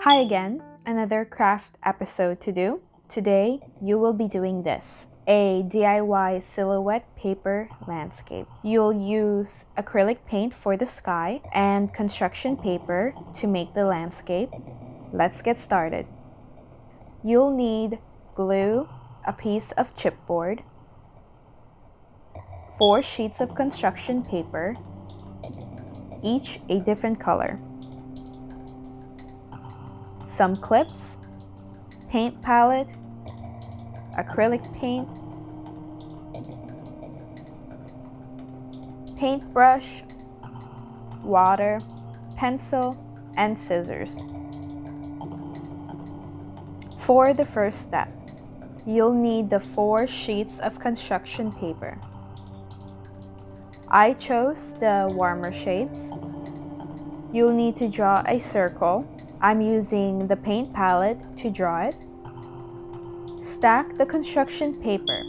Hi again, another craft episode to do. Today, you will be doing this, a DIY silhouette paper landscape. You'll use acrylic paint for the sky and construction paper to make the landscape. Let's get started. You'll need glue, a piece of chipboard, 4 sheets of construction paper, each a different color, some clips, paint palette, acrylic paint, paintbrush, water, pencil, and scissors. For the first step, you'll need the 4 sheets of construction paper. I chose the warmer shades. You'll need to draw a circle. I'm using the paint palette to draw it. Stack the construction paper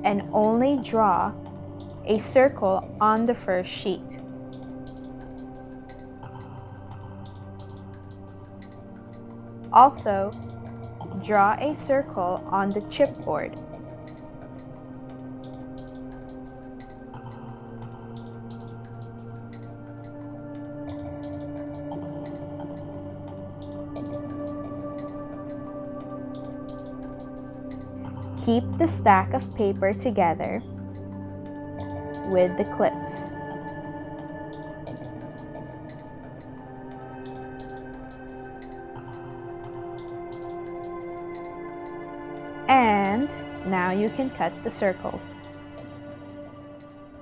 and only draw a circle on the first sheet. Also, draw a circle on the chipboard. Keep the stack of paper together with the clips. And now you can cut the circles.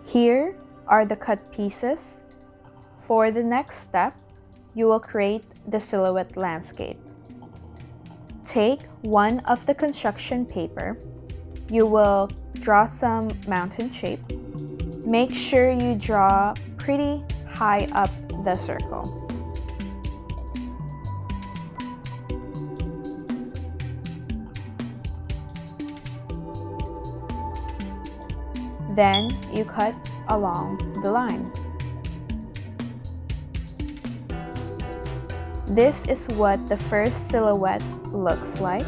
Here are the cut pieces. For the next step, you will create the silhouette landscape. Take one of the construction paper. You will draw some mountain shape. Make sure you draw pretty high up the circle. Then you cut along the line. This is what the first silhouette looks like.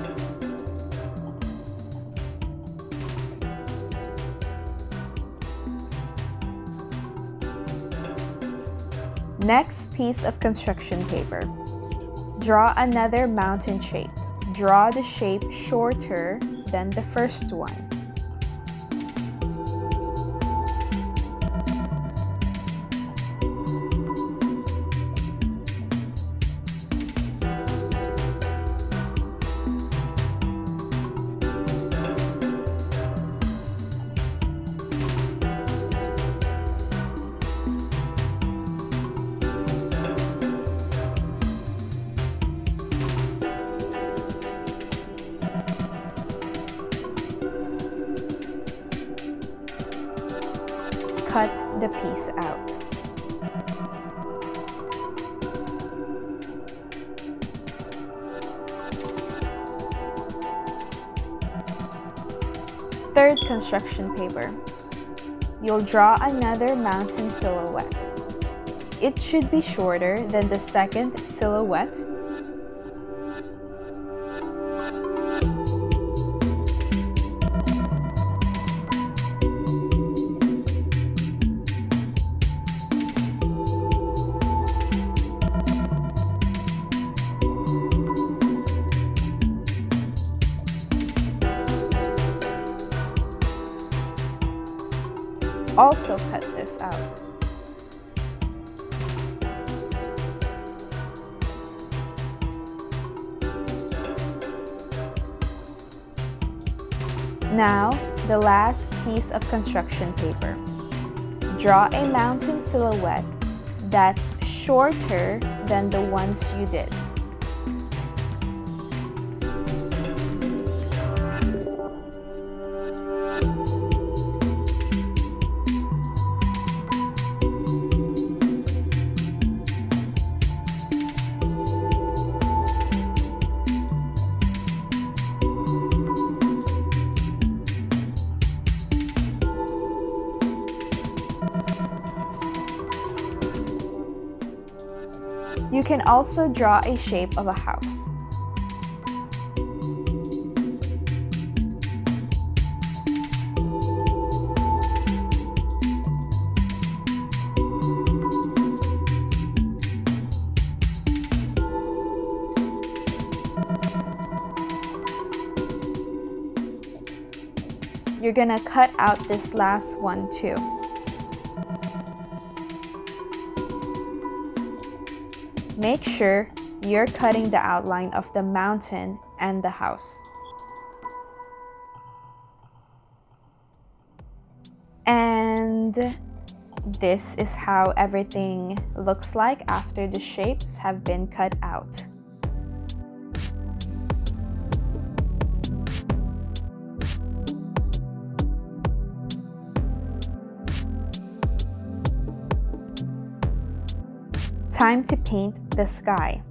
Next piece of construction paper. Draw another mountain shape. Draw the shape shorter than the first one. Cut the piece out. Third construction paper. You'll draw another mountain silhouette. It should be shorter than the second silhouette. Also cut this out. Now, the last piece of construction paper. Draw a mountain silhouette that's shorter than the ones you did. can also draw a shape of a house. You're gonna cut out this last one too. Make sure you're cutting the outline of the mountain and the house. And this is how everything looks like after the shapes have been cut out. Time to paint the sky.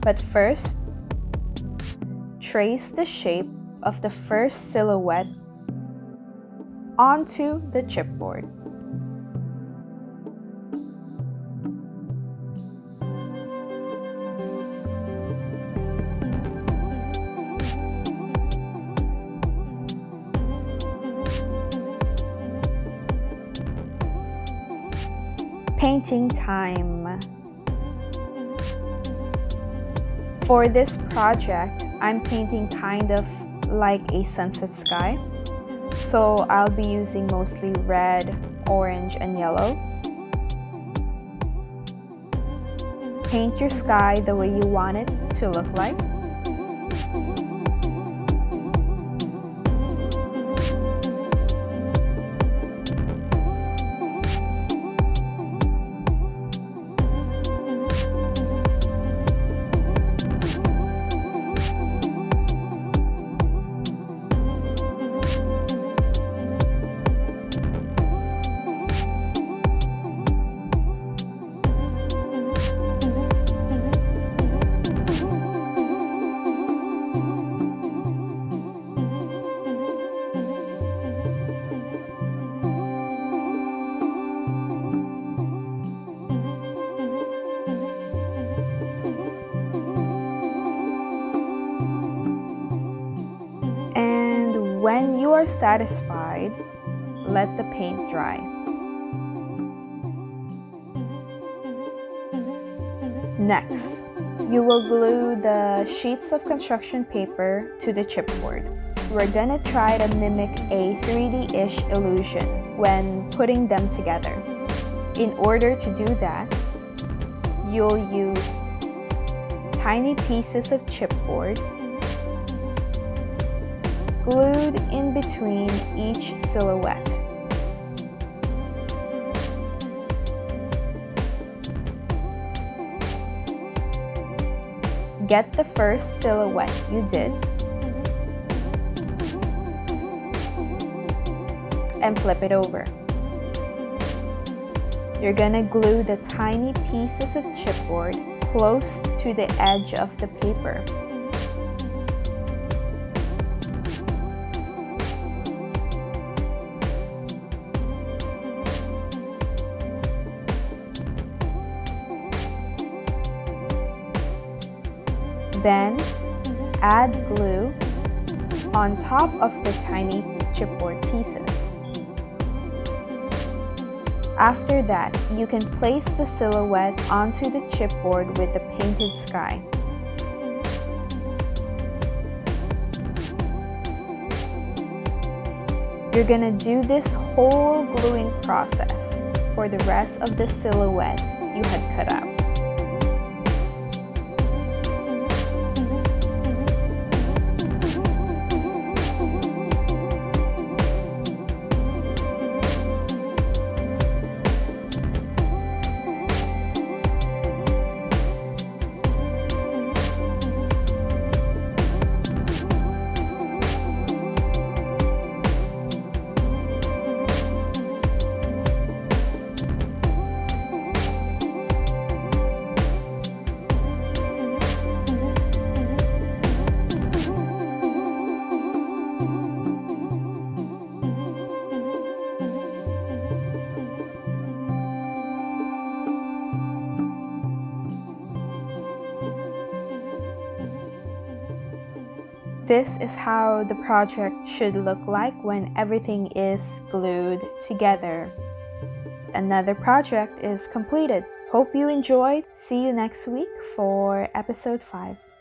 But first, trace the shape of the first silhouette onto the chipboard. Painting time. For this project, I'm painting kind of like a sunset sky. So I'll be using mostly red, orange, and yellow. Paint your sky the way you want it to look like. When you are satisfied, let the paint dry. Next, you will glue the sheets of construction paper to the chipboard. We're gonna try to mimic a 3D-ish illusion when putting them together. In order to do that, you'll use tiny pieces of chipboard glued in between each silhouette. Get the first silhouette you did and flip it over. You're gonna glue the tiny pieces of chipboard close to the edge of the paper. Then, add glue on top of the tiny chipboard pieces. After that, you can place the silhouette onto the chipboard with the painted sky. You're gonna do this whole gluing process for the rest of the silhouette you had cut out. This is how the project should look like when everything is glued together. Another project is completed. Hope you enjoyed. See you next week for episode 5.